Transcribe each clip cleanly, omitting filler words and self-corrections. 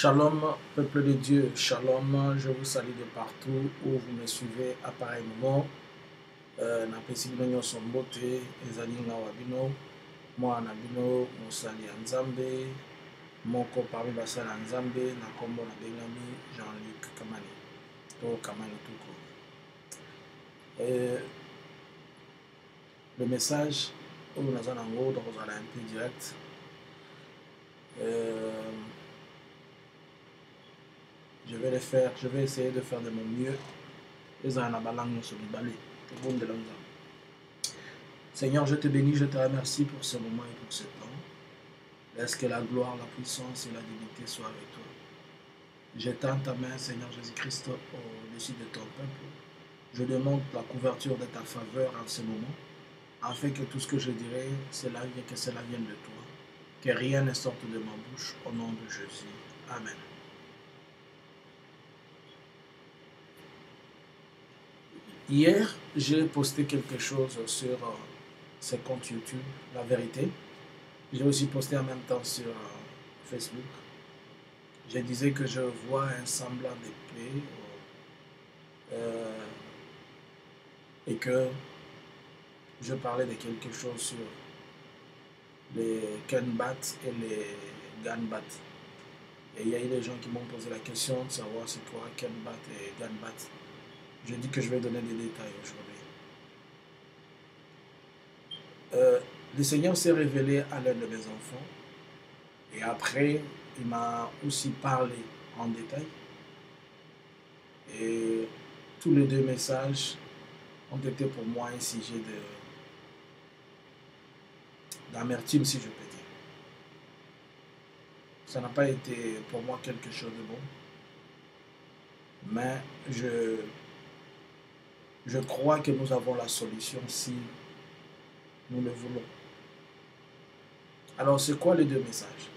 Shalom, peuple de Dieu, shalom, je vous salue de partout où vous me suivez à pareil moment. Napesi bino nyonso mbote ezali ngawa bino mwa na bino mosali ya Nzambe moko parmi basali ya Nzambe na kombo na bengami Jean-Luc Kamani to Kamani Tuko. Le message oyo naza nango tokozala un peu direct. Je vais essayer de faire de mon mieux. Seigneur, je te bénis, je te remercie pour ce moment et pour ce temps. Laisse que la gloire, la puissance et la dignité soient avec toi. J'étends ta main, Seigneur Jésus-Christ, au-dessus de ton peuple. Je demande la couverture de ta faveur en ce moment, afin que tout ce que je dirai, que cela vienne de toi. Que rien ne sorte de ma bouche, au nom de Jésus. Amen. Hier, j'ai posté quelque chose sur ce compte YouTube, La Vérité. J'ai aussi posté en même temps sur Facebook. Je disais que je vois un semblant d'épée et que je parlais de quelque chose sur les Kenbat et les Ganbat. Et il y a eu des gens qui m'ont posé la question de savoir c'est quoi Kenbat et Ganbat. Je dis que je vais donner des détails aujourd'hui. Le Seigneur s'est révélé à l'un de mes enfants et après il m'a aussi parlé en détail et tous les deux messages ont été pour moi un sujet d'amertume, si je peux dire. Ça n'a pas été pour moi quelque chose de bon, mais je crois que nous avons la solution si nous le voulons. Alors, c'est quoi les deux messages?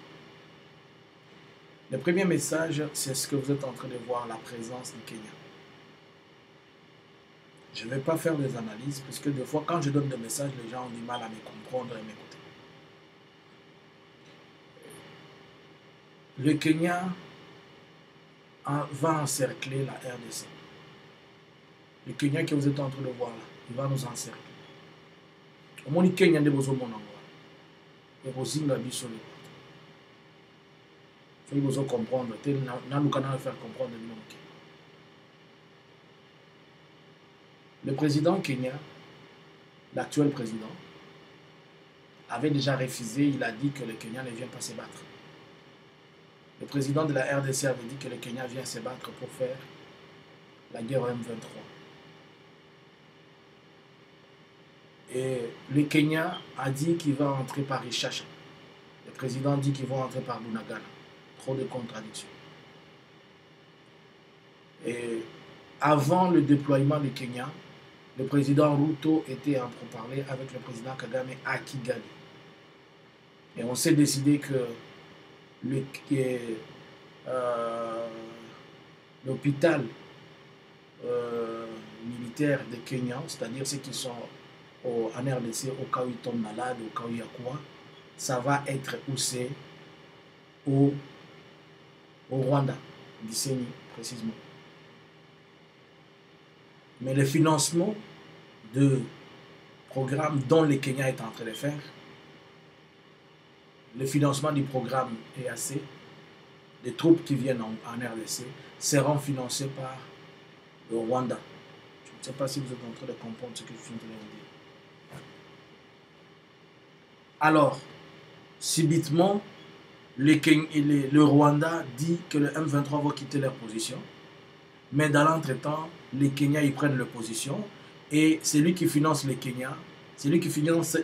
Le premier message, c'est ce que vous êtes en train de voir, la présence du Kenya. Je ne vais pas faire des analyses, parce que des fois, quand je donne des messages, les gens ont du mal à me comprendre et m'écouter. Le Kenya va encercler la RDC. Le Kenya que vous êtes en train de voir là, il va nous encercler. Au moins, le Kenya de besoin de mon et aussi la biso le il faut comprendre, nous allons faire comprendre. Le président Kenya, l'actuel président, avait déjà refusé, il a dit que le Kenya ne vient pas se battre. Le président de la RDC avait dit que le Kenya vient se battre pour faire la guerre au M23. Et le Kenya a dit qu'il va entrer par Ishasha. Le président dit qu'ils vont entrer par Bunagana. Trop de contradictions. Et avant le déploiement du Kenya, le président Ruto était en pourparlers avec le président Kagame à Kigali. Et on s'est décidé que l'hôpital militaire de Kenya, c'est-à-dire ceux qui sont en RDC, au cas où ils tombent malades, au cas où il y a quoi, ça va être poussé au Rwanda, Gisenyi précisément. Mais le financement de programmes dont le Kenya est en train de faire, le financement du programme EAC, les troupes qui viennent en RDC, seront financées par le Rwanda. Je ne sais pas si vous êtes en train de comprendre ce que je suis en train de vous dire. Alors, subitement, le Rwanda dit que le M23 va quitter leur position, mais dans l'entretemps, les Kenyans ils prennent leur position et c'est lui qui finance le Kenya, c'est lui qui finance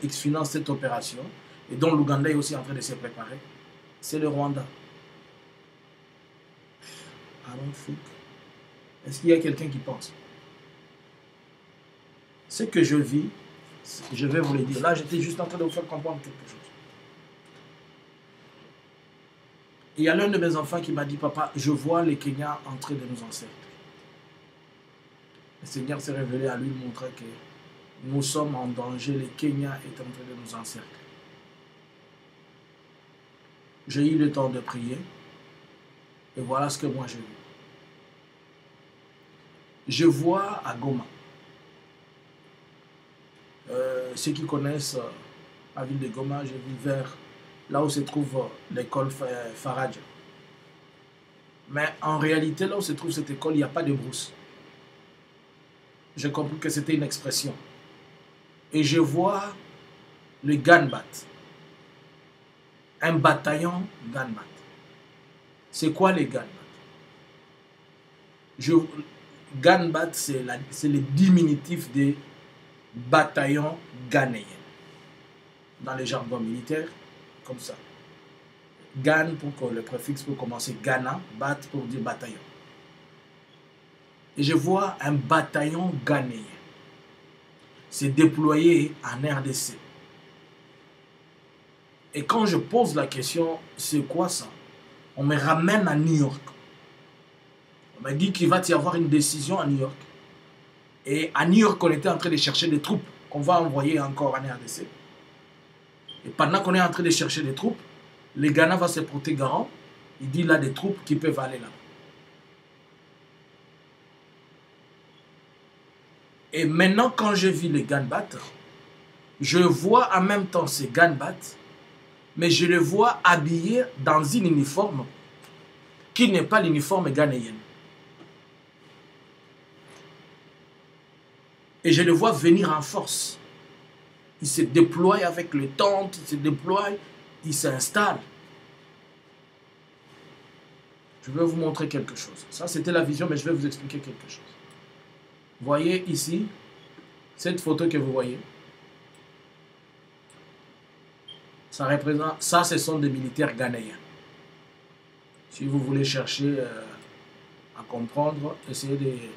cette opération et dont l'Ouganda est aussi en train de se préparer, c'est le Rwanda. Est-ce qu'il y a quelqu'un qui pense? Ce que je vis, je vais vous le dire. Là, j'étais juste en train de vous faire comprendre quelque chose. Il y a l'un de mes enfants qui m'a dit, papa, je vois les Kenyans en train de nous encercler. Le Seigneur s'est révélé à lui, montrer que nous sommes en danger, les Kenyans est en train de nous encercler. J'ai eu le temps de prier. Et voilà ce que moi j'ai vu. Je vois à Goma, ceux qui connaissent la ville de Goma, j'ai vu vers là où se trouve l'école Faradja. Mais en réalité, là où se trouve cette école, il n'y a pas de brousse. J'ai compris que c'était une expression. Et je vois le Ganbat, un bataillon Ganbat. C'est quoi les Ganbat? Ganbat, c'est le diminutif des bataillons ghanéens. Dans les jargons militaires, comme ça. Gan pour que le préfixe peut commencer Ghana, Bat pour dire bataillon. Et je vois un bataillon ghanéen se déployer en RDC. Et quand je pose la question, c'est quoi ça? On me ramène à New York. On m'a dit qu'il va y avoir une décision à New York. Et à New York, on était en train de chercher des troupes qu'on va envoyer encore en RDC. Et pendant qu'on est en train de chercher des troupes, le Ghana va se porter garant. Il dit là des troupes qui peuvent aller là. Et maintenant, quand je vis les Ganbat, je vois en même temps ces Ganbat, mais je les vois habillés dans une uniforme qui n'est pas l'uniforme ghanéen. Et je les vois venir en force. Ils se déploient avec les tentes, ils se déploient, ils s'installent. Je vais vous montrer quelque chose. Ça, c'était la vision, mais je vais vous expliquer quelque chose. Vous voyez ici, cette photo que vous voyez, ça représente, ça, ce sont des militaires ghanéens. Si vous voulez chercher à comprendre, essayez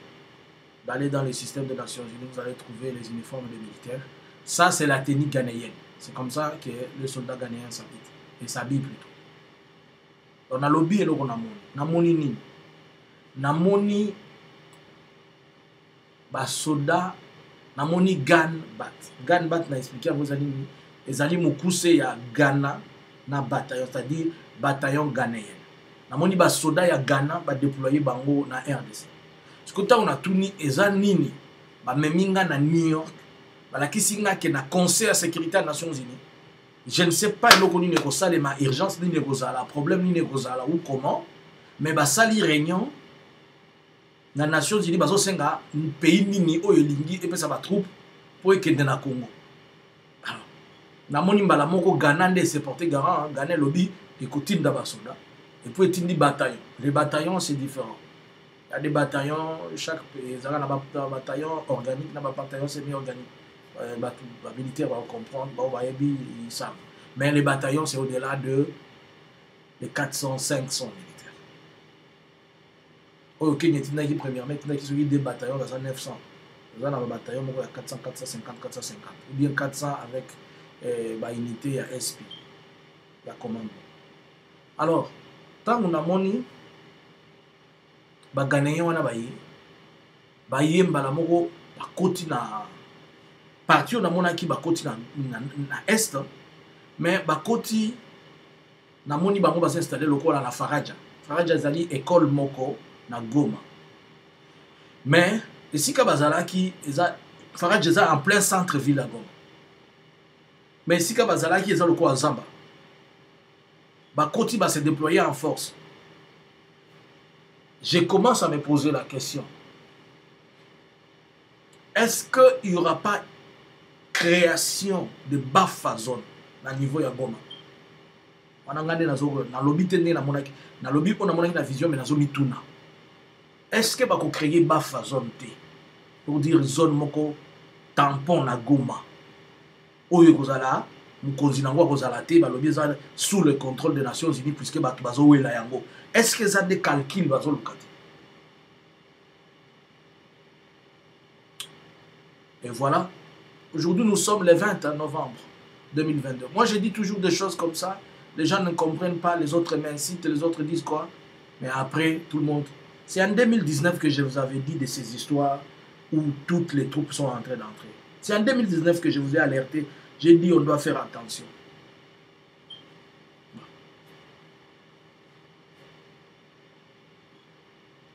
d'aller dans le système des Nations Unies, vous allez trouver les uniformes des militaires. Ça, c'est la tenue ghanéenne. C'est comme ça que le soldat ghanéen s'habille. Et s'habille plutôt. On a lobby et l'on a moni. Namoni ni. Namoni basoda. Namoni Gan Bat. Gan Bat n'a expliqué à vos amis. Les alliés moukoussé ya Ghana na bataillon, c'est-à-dire bataillon ghanéen. Namoni basoda ya Ghana ba déployer bango na RDC. Ce que on a tout ni ezanini ba meminga na New York. Balakisi nga ke na conseil à sécurité des Nations Unies. Je ne sais pas le ni négocia les ma urgence ni négocia la problème ni négocia ou comment, mais ba sali réunion na Nations Unies bazo senga pays nini oyo lingi et ça va troupe pour ekende na Congo. Alors, na moni mbala moko Ghana nde se porter garant, Ghana lobby écoutine da basoda et puis etindi bataillon. Les bataillons c'est différent. Il y a des bataillons, chaque pays a un bataillon organique, un bataillon semi-organique. Les militaires vont comprendre, ils savent. Mais les bataillons, c'est au-delà de 400, 500 militaires. Au Kenya, il y a premièrement, il y a des bataillons, il y a 900. Il y a un bataillon, il y a 400, 450, 450. Ou bien 400 avec une unité, il y a SP, il y a commando. Alors, tant qu'on a moni, les Ghanéens, ils ont na parti on a mona ki bakoti na est mais bakoti na moni bango ba s'installer lokola na Faradja. Faradja zali école moko na Goma. Mais esika bazalaki eza Faradja za en plein centre ville à Goma. Mais esika bazalaki eza lokola Zamba. Bakoti ba se déployer en force. Je commence à me poser la question. Est-ce qu'il n'y aura pas création de bafa zone na niveau ya Goma? On a regardé na lobby tene na monaki na lobby on a monaki na vision mais na zone mituna. Est-ce que ba ko créer bafa zone te pour dire zone moko tampon na Goma oyo kozala mukonzi nango kozala te ba lobby za sous le contrôle des Nations Unies puisque ba bazo wela yango? Est-ce que ça des calculs bazo lukati? Et voilà. Aujourd'hui, nous sommes le 20 novembre 2022. Moi, je dis toujours des choses comme ça. Les gens ne comprennent pas, les autres m'incitent, les autres disent quoi. Mais après, tout le monde... C'est en 2019 que je vous avais dit de ces histoires où toutes les troupes sont en train d'entrer. C'est en 2019 que je vous ai alerté. J'ai dit on doit faire attention.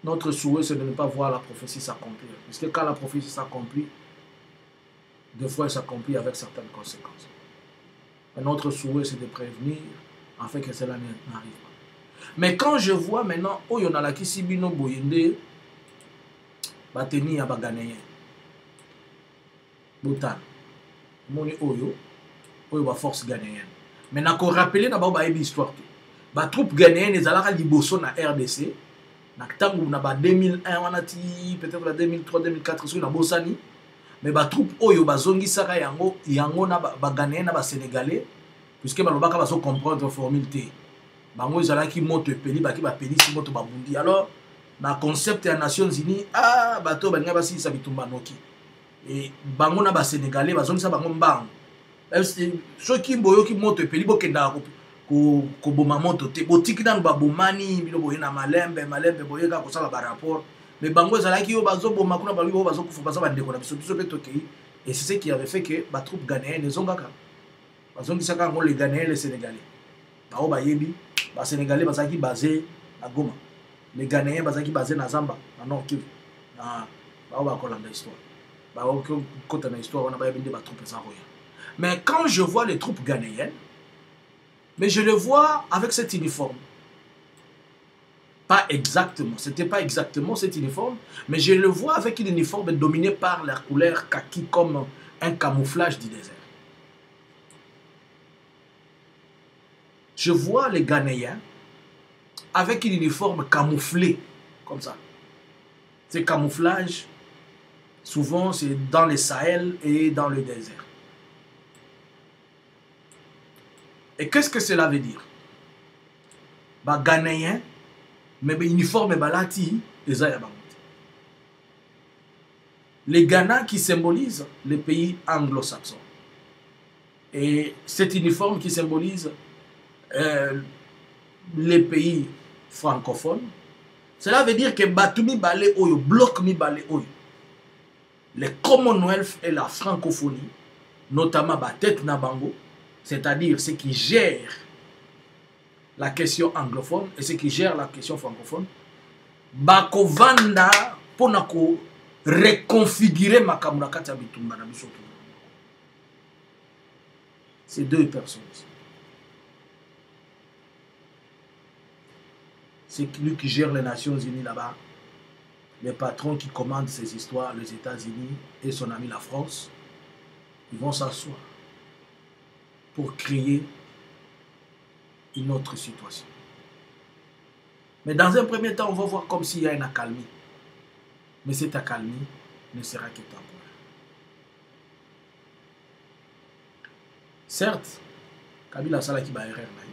Notre souhait, c'est de ne pas voir la prophétie s'accomplir. Parce que quand la prophétie s'accomplit, des fois, elle s'accomplit avec certaines conséquences. Et notre souhait, c'est de prévenir afin que cela n'arrive pas. Mais quand je vois maintenant, oh, il y en a là qui si bino boyende, bateni ya baganayen. Botan. Moni oyo, oyo ba force ghanéenne. Mais n'a qu'on rappeler na ba histoire. Ba troupe ghanéenne ezalaka liboso na RDC. Na tangu na ba 2001 wanati peut-être la 2003 2004 sur na bosani. Mais ba troupe oyo bazongi saka yango na ba ghanéen na ba sénégalais puisque balobaka bazo comprendre formule té. Bango ezalaki moto epeli baki ba peli si moto babundi. Alors na concept ya Nations Unies bato balinga basi sa bitumba noki. Et bango na ba sénégalais bazongi sa bango mbango. Soki boyoki moto epeli bokenda ko boma moto te botiki na ba bomani bilo boye na malembe boyeka ko sala ba rapport. Mais bango ezalaki yo bazo boma kuna ba yo bazo kufa baza bandeko na biso pe tokei. Et c'est ce qui avait fait que ba troupe ghanéenne ezongaka. Bazongi saka ngo les Ghanéens les Sénégalais. Bao ba yebi ba Sénégalais bazaki basé à Goma. Les Ghanéens bazaki basé na Zamba, na Nord Kivu. Na bao ba kolanda histoire. Bao ko kota na histoire on a ba yebi ba troupe ça roya. Mais quand je vois les troupes ghanéennes, mais je les vois avec cet uniforme. Pas exactement, c'était pas exactement cet uniforme, mais je le vois avec un uniforme dominé par la couleur kaki comme un camouflage du désert. Je vois les Ghanéens avec un uniforme camouflé, comme ça. Ces camouflages, souvent, c'est dans le Sahel et dans le désert. Et qu'est-ce que cela veut dire? Bah, Ghanéens, mais uniforme balati, les Ghana qui symbolisent les pays anglo-saxons. Et cet uniforme qui symbolise les pays francophones, cela veut dire que Batumi Balé Oyo, bloc mi Balé Oyo, le Commonwealth et la francophonie, notamment Batet Nabango, c'est-à-dire ceux qui gèrent la question anglophone et ceux qui gèrent la question francophone, Bako Vanda pour reconfigurer Makamura Katabitumba. C'est deux personnes. C'est lui qui gère les Nations Unies là-bas, les patrons qui commandent ces histoires, les États-Unis et son ami la France, ils vont s'asseoir pour créer une autre situation. Mais dans un premier temps, on va voir comme s'il y a une accalmie. Mais cette accalmie ne sera que temporaire. Certes, Kabila Salaki ba erreur naï,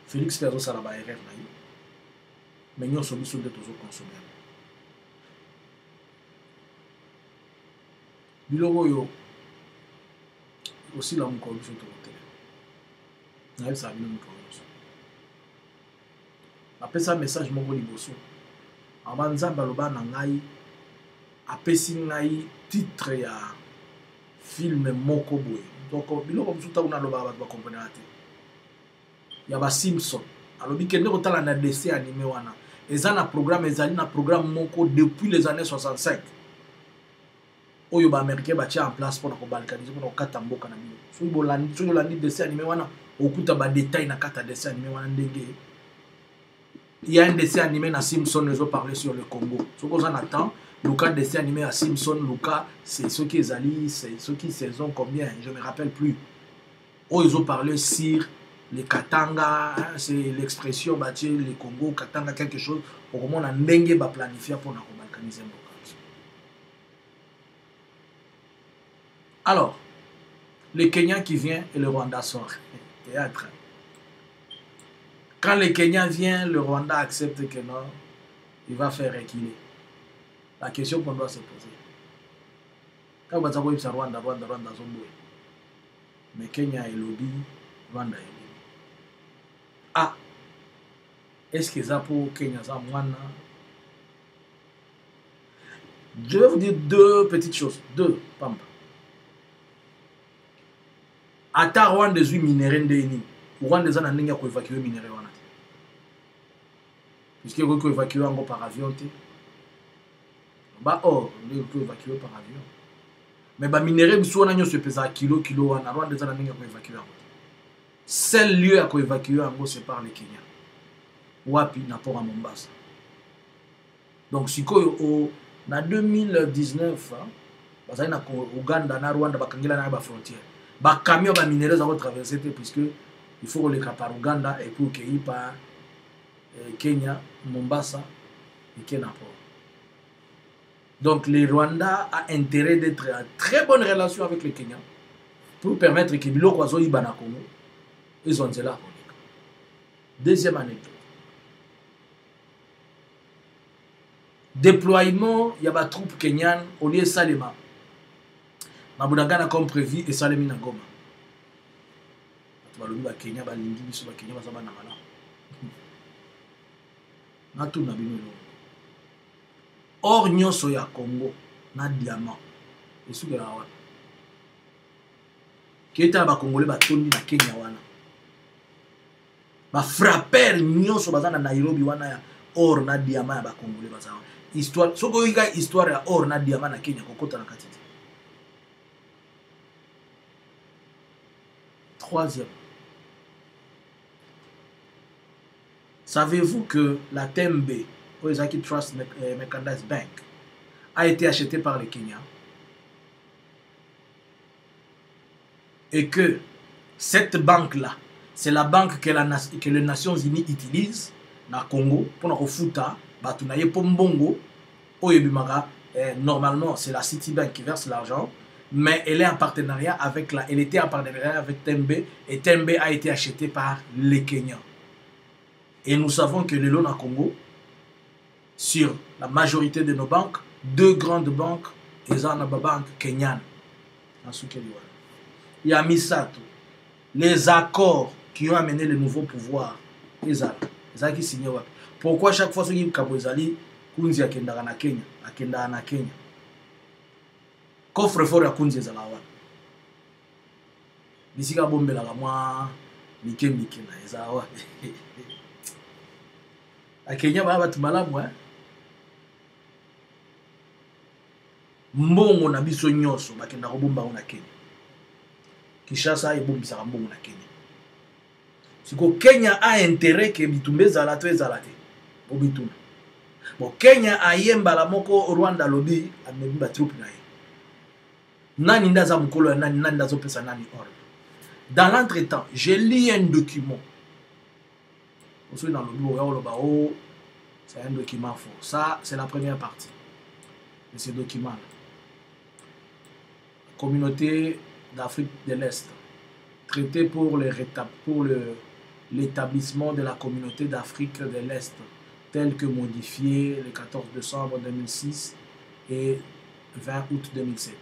Félix Ferro Sala ba erreur naï, mais nous sommes tous de toujours consommer. Biloko yo aussi la moko biso to hotel. Na ça bino moko. Apesa message moko liboso. Avanza baloba na ngai apesi ngai titre ya film moko boye. Donc biloko biso ta una loba ba comprendre te. Ya ba Simpson. Alobi kende ko tala na dessin animé wana. Eza na programme ezali na programme moko depuis les années 65. Oyo ba américain ba tia en place pour na ko balkaniser pour na kata mboka na bino. So bolandi dessin animé wana okuta ba détail na kata dessin animé wana ndenge. Il y a un dessin animé na Simpson, nous avons parlé sur le Congo. Ce qu'on attend, le cas dessin animé à Simpson, le cas, c'est ceux qui allient, c'est ceux qui saison combien, je ne me rappelle plus. Oh, ils ont parlé sur les Katanga, hein, c'est l'expression, bah, les Congo, Katanga, quelque chose, pour comment on a dengue bah, planifié pour nous balkaniser. Alors, le Kenya qui vient et le Rwanda sort. Théâtre. Quand le Kenya vient, le Rwanda accepte que non, il va faire reculer. La question qu'on doit se poser. Quand on va dire que Rwanda, mais Kenya est lobby, Rwanda est lobby. Ah, est-ce que ça pour Kenya, ça, Mwana? Je vais vous dire deux petites choses. Deux, pampa. Ata Rwanda est minéré de Rwanda est un évacuer minéré. Puisque vous pouvez évacuer par avion. Bah, oh, vous pouvez évacuer par avion. Mais bah, minerai, si on a se pesa kilo, on a droit de évacuer. Seul lieu à évacuer, c'est par le Kenya. Wapi, n'apporte à Mombasa. Donc, si en 2019, parce que Ouganda, na Rwanda, bakangela na ba frontière. Ba camion ba minerais vont traverser puisque il faut les par Ouganda et pour qu'il par Kenya, Mombasa et Kenya. Donc le Rwanda a intérêt d'être en très bonne relation avec le Kenya pour permettre que Biloko Azo Ibana Congo ils ont là. Deuxième anecdote. Déploiement, il y a des troupes kenyanes au lieu de Salema. Mabunagana comme prévu et Salemi na Goma. Balobi Kenya balingi biso ba Kenya bazaba na mala. Na tout na bino. Or nyonso ya Congo na diamant. Esu ke la wana. Keta ba Congolais ba tondi na Kenya wana. Ba frapper nyonso bazana na Nairobi wana ya or na diamant ya ba Congolais bazana. Histoire soko yika histoire ya or na diamant na Kenya kokota na katiti. Troisième. Savez-vous que la TMB, Oezaki Trust Merchandise Bank, a été achetée par le Kenya et que cette banque-là, c'est la banque que les Nations Unies utilisent dans le Congo pour nous foutre, normalement, c'est la Citibank qui verse l'argent, mais elle est en partenariat avec elle était en partenariat avec TMB et TMB a été acheté par les Kenyans. Et nous savons que le Lona Congo, sur la majorité de nos banques, deux grandes banques, les banques kenyanes. Il y a Misato, les accords qui ont amené le nouveau pouvoir, les Alpes qui signent. Pourquoi chaque fois que vous avez Kunzi akendaka na Kenya, akendaka na Kenya. Coffre fort ya Kunzi ezala wana. Bisika bombela la mwa mike na ezala wana. A Kenya ba batu malamu mbongo na biso nyonso bakenda ko bomba na Kenya. Kinshasa ebombisa mbongo na Kenya. Siko Kenya a intérêt que bitumbe ezala to ezala te. Obituna. Bon, Kenya ayemba la moko Rwanda lobby amebimba troupe na ye. Nani ndaza mukolo nani ndazo pesa nani ordre. Dans l'entretemps, j'ai lu un document. Vous dans le bureau, c'est un document faux. Ça, c'est la première partie de ce document-là. Communauté d'Afrique de l'Est, traité pour l'établissement de la communauté d'Afrique de l'Est, tel que modifié le 14 décembre 2006 et 20 août 2007.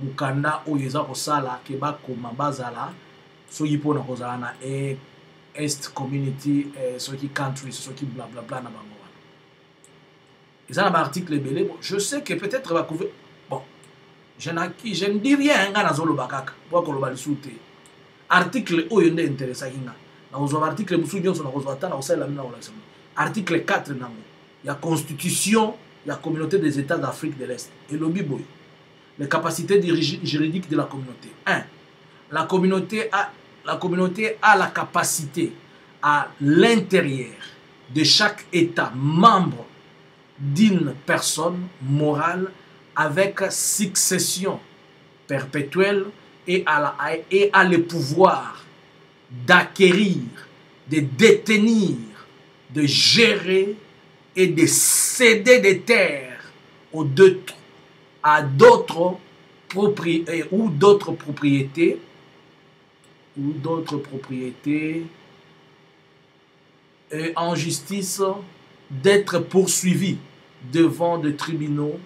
Mukanda oyeza kosala keba koma bazala soki pona kozala na Est community soki countries soki bla bla bla na bango wana. Et ça na article belé bon, je sais que peut-être va couvrir bon je ne dis rien nga na zolo bakaka pour ko loba lisute article oyo nde intéressant nga na ozo article musu nyonso na ozo atana osala mina ola sema article 4 nango ya constitution ya communauté des États d'Afrique de l'Est et lobby boy les capacités juridiques de la communauté. 1. La communauté a la capacité à l'intérieur de chaque État membre d'une personne morale avec succession perpétuelle et a le pouvoir d'acquérir, de détenir, de gérer et de céder des terres à d'autres propriétés ou d'autres propriétés en justice d'être poursuivi devant des tribunaux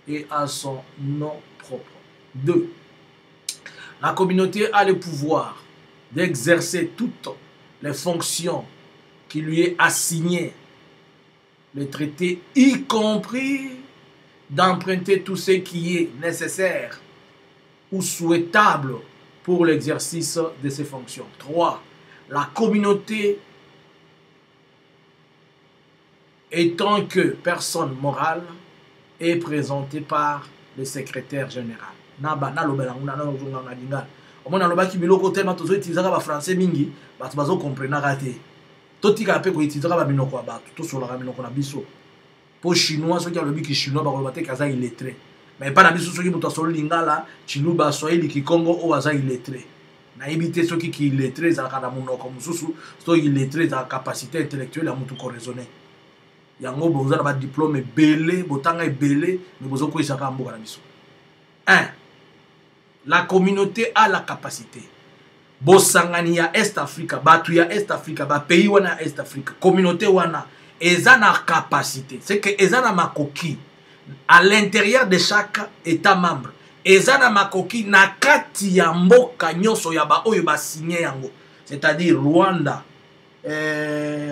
et à son nom propre. 2. La communauté a le pouvoir d'exercer toutes les fonctions qui lui est assignées, les traités y compris d'emprunter tout ce qui est nécessaire ou souhaitable pour l'exercice de ses fonctions. 3. La communauté étant que personne morale est présentée par le secrétaire général. On a le qui biloko tellement tous utiliser ba français mingi, ba bazo comprendre raté. Totika pe ko utiliser ba binoko ba to sur la binoko na biso. Pour chinois ceux qui a le biki chinois ba ko baté kaza illettré. Mais pas na biso ceux qui muto solo lingala, chiluba swahili ki Congo o aza illettré. Na éviter ceux qui illettré za kada munoko mususu, so illettré za capacité intellectuelle à mutu ko raisonner. Yango boza na ba diplôme belé, botanga belé, mais bozo ko isaka mboka na biso. 1. La communauté a la capacité. Bosangani ya Est Africa, batu ya Est Africa, ba pays wana Est Africa, communauté wana, eza na capacité. C'est que eza na makoki à l'intérieur de chaque État membre. Eza na makoki na kati ya mboka nyoso ya ba oyo ba signé yango. C'est-à-dire Rwanda,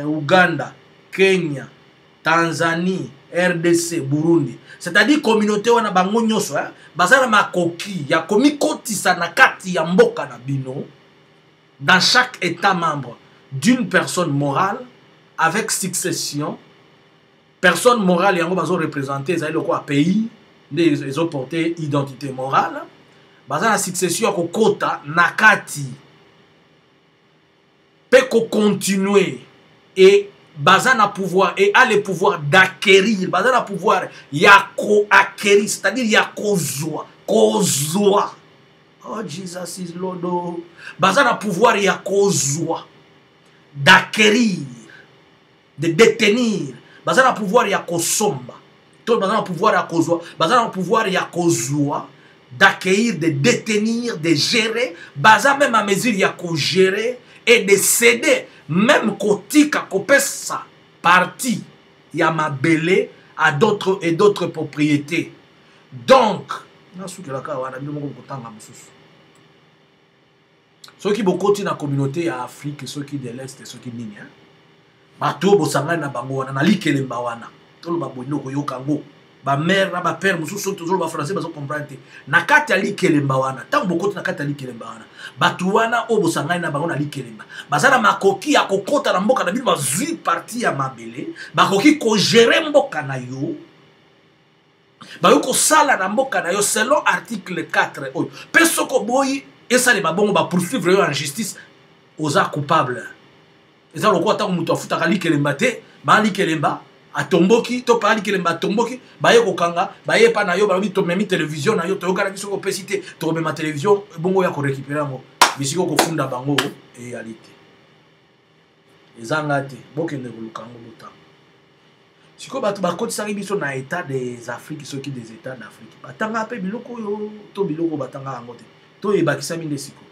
Uganda, Kenya, Tanzanie, RDC, Burundi. C'est-à-dire communauté wana bango nyoso bazana makoki ya komikotisa na kati ya mboka na bino dans chaque état membre d'une personne morale avec succession. Personne morale yango bazo représenter ça le quoi pays ils ont porté identité morale bazana succession ko kota na kati pe ko continuer et bazana pouvoir et a le pouvoir d'acquérir, bazana pouvoir yako acquérir, c'est-à-dire yako zoa, kozwa. Oh Jesus is Lord. Bazana pouvoir yako zoa, d'acquérir, de détenir. Bazana pouvoir yako somba. Tout bazana pouvoir yako zoa, bazana pouvoir yako zoa, d'acquérir, de détenir, de gérer. Bazana même à mesure yako gérer et de céder. Même kotika kopesa partie ya mabele à d'autres et d'autres propriétés. Donc, ceux qui bokoti na communauté ya Afrique, ceux qui de l'Est et ceux qui nini, bato bosanga na bango wana na likelemba wana. Tolo babonyo ko yokango. Ba mère na ba père mususu toujours ba français bazo comprendre. Na kati ya likelemba wana, tant bokoti na kati ya likelemba wana. Batu wana o bosanga na bango na likelemba. Bazana makoki ya kokota na mboka na bino bazui parti ya mabele, bakoki ko gérer mboka na yo. Ba ko sala na mboka na yo selon article 4 oyo. Pesoko boyi esa le babongo ba poursuivre yo en justice oza coupable. Eza lokwa ta mutu afuta ka likelemba te, ba likelemba atomboki to pa likelemba atomboki, ba ye kokanga, ba ye pa na yo ba bi to memi télévision na yo to yokana biso ko pesité, to mema télévision bongo ya ko récupérer ngo. Bisiko ko funda bango et réalité. Ezanga te, bokende kolukango botango. Siko batu bakoti sangi biso na état des Afriques, ceux qui des états d'Afrique. Batanga pe biloko yo, to biloko batanga ngo te. To e bakisa minde siko.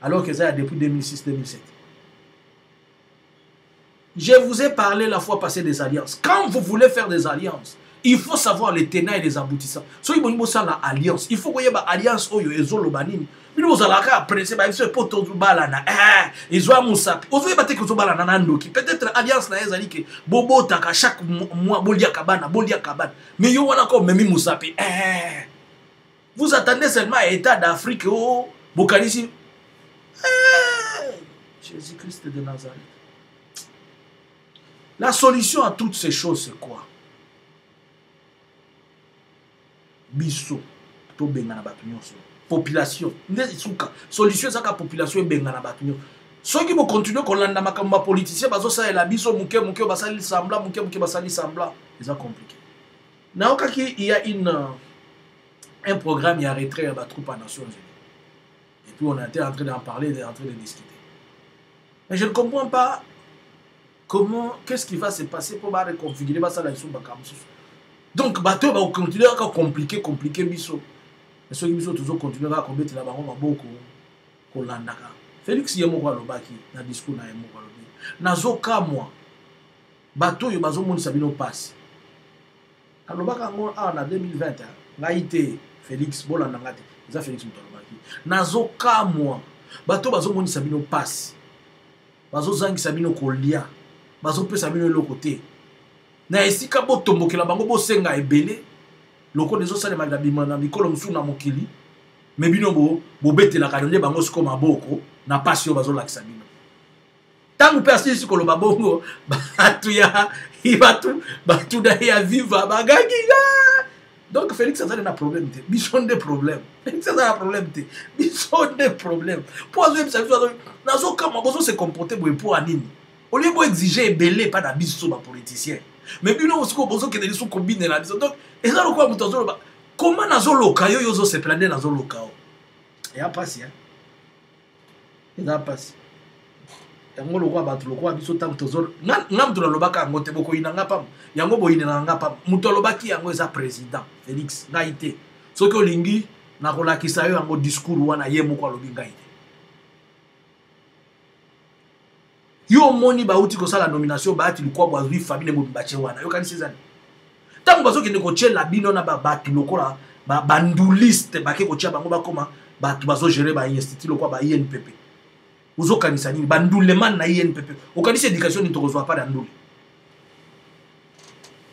Alors que ça a depuis 2006-2007. Je vous ai parlé la fois passée des alliances. Quand vous voulez faire des alliances, il faut savoir les tenants et les aboutissants. So il faut savoir l'alliance. Il faut que y ait alliance oyo ezolo banini. Bino ozalaka apprécier ba biso poto balana. Ezwa musapi. Ozo yebate ko balana na ndoki. Peut-être alliance na ezali ke bobota ka chaque mois bolia kabana. Mais yo wana ko memi musapi. Vous attendez seulement à état d'Afrique au bokanisi. Jésus-Christ de Nazareth. La solution à toutes ces choses, c'est quoi? Biso, to bengana batunyoso. Population. Solution, c'est que la population est bengana batunyoso. Ceux qui vont continuer qu'on l'a comme politicien, baso ça et la biso, mouke, basali sembla, mouke, basali sembla. C'est compliqué. Now, il y a un programme, il y a retrait à la troupe à Nations Unies. Et puis on était en train d'en parler, en train de discuter. Mais je ne comprends pas. Comment, qu'est-ce qui va se passer pour reconfigurer ça là donc bateau va continuer à compliquer biso mais ceux qui biso toujours continuer à combattre la bango maboko ko landaka Félix yemo kwa lobaki na discours na yemo kwa lobi nazoka moi bateau yo bazo monisa bino passe alobaka ngo na 2020 ngaite Félix bolanda ngate za Félix mutolobaki nazoka moi bateau bazo monisa bino passe bazo zangisa bino kolia bazo pesa bino le côté na esika botombokela bango bosenga ebele loko dezo sale magabima na mikolo musu na mokili me bino bo betela kanonde bango siko maboko na passion bazo lakisa bino Tant que personne sur le babongo, il va tout d'ailleurs vivre, donc Félix ça a un problème, ils ont des problèmes. Félix ça a un problème, ils ont des problèmes. Pour ça, se comporter pour Anine. Au lieu d'exiger belé pas d'habits sur les politiciens. Mais puis nous aussi besoin que des sous combinent la disons. Donc et ça le quoi comment nazo loka yo se planer nazo loka. Et a passé hein. Il a passé. Yango lokwa batu lokwa biso tam tozor ngam to lobaka ngote boko inanga pam yango boyine nanga pam muto lobaki yango eza président Félix ngaite soki olingi na kolakisa yo yango discours wana ye moko alobi ngaite yo moni bauti kosala nomination baati lukwa bwazwi famille mo bache wana yo kanisi ezani tango bazoki ne kochela bino na babatu lokola banduliste bake kochia bango bakoma batu bazo gérer ba institut lokwa ba INPP uzokanisa nini banduleman na INPP okanisa éducation ni tokozwa pas dandule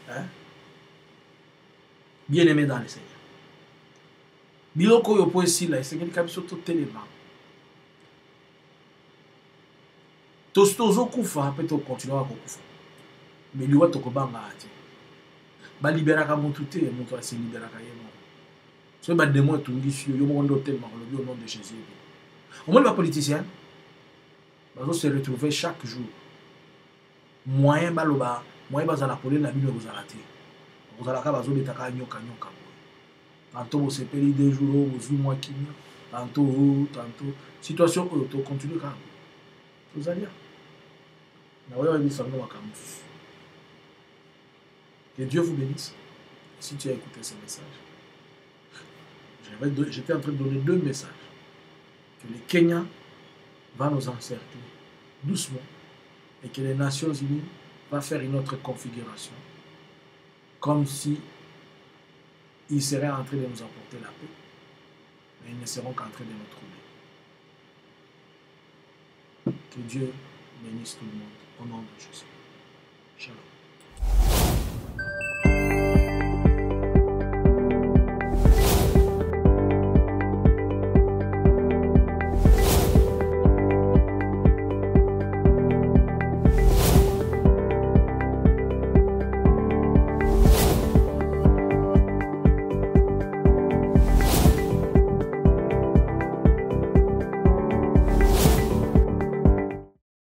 hein bien aimé dans le Seigneur biloko yo po esila Seigneur kabiso to telema tozo kufa pe to continuer à kufa mais liwa to kobanga ati ba liberaka mutu te mutu ase liberaka yemo so ba démon tungi yo mo ndo telema au nom de Jésus au moins les politiciens ils se retrouver chaque jour. Moyen baloba, moyen bazala polé na bino bozala te. Bozala ka bazo betaka nyoka. Tantôt vous sepeli 2 jours, vous mois qui tantôt situation to continue quand. Vous allez. Na oyo bi sango makamusu. Que Dieu vous bénisse. Si tu as écouté ce message. J'étais en train de donner 2 messages. Que les Kenyans va nous encercler doucement et que les Nations Unies va faire une autre configuration comme si ils seraient en train de nous apporter la paix mais ils ne seront qu'en train de nous troubler. Que Dieu bénisse tout le monde au nom de Jésus. Shalom.